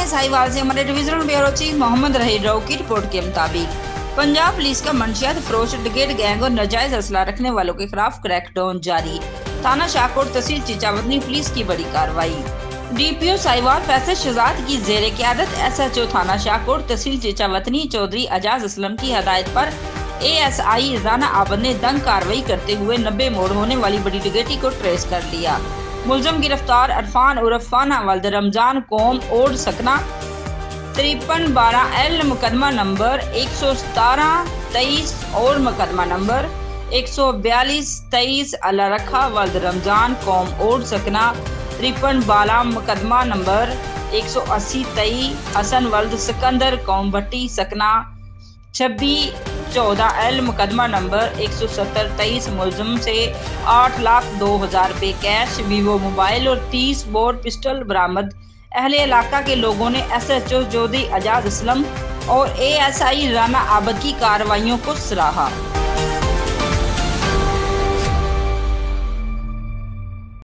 साहिवाल से हमारे divisional bureau chief Mohammad Raheel Rao की रिपोर्ट के मुताबिक पंजाब पुलिस का मंशियात फरोश डिगेट गैंग और नाजायज असला रखने वालों के खिलाफ क्रैकडाउन जारी। थाना शाहकोट तहसील चिचावतनी पुलिस की बड़ी कार्रवाई। DPO साहिवाल फैसल शहजाद की जेर क़यादत SHO थाना शाहकोट तहसील चिचावतनी चौधरी अजाज असलम की हदायत पर ASI राना आबद ने दंग कार्रवाई करते हुए 90 मोड़ होने वाली बड़ी डिगेटी को ट्रेस कर लिया। मुलजम गिरफ्तार अरफान उर्फ फाना वल्द रमजान कौम ओड सकना 5312L मुकदमा नंबर 117-23 और मुकदमा नंबर 142-23 अल्लाह रखा वल्द रमजान कौम ओड सकना 5312 मुकदमा नंबर 180-23 हसन वल्द सिकंदर कौम भट्टी सकना 2614L मुकदमा नंबर 170-23 मुलजम से 8,02,000 रुपये कैश, वीवो मोबाइल और 30 बोर पिस्टल बरामद। अहले इलाका के लोगों ने SHO चौधरी अजाज असलम और ASI राना आबद की कार्रवाइयों को सराहा।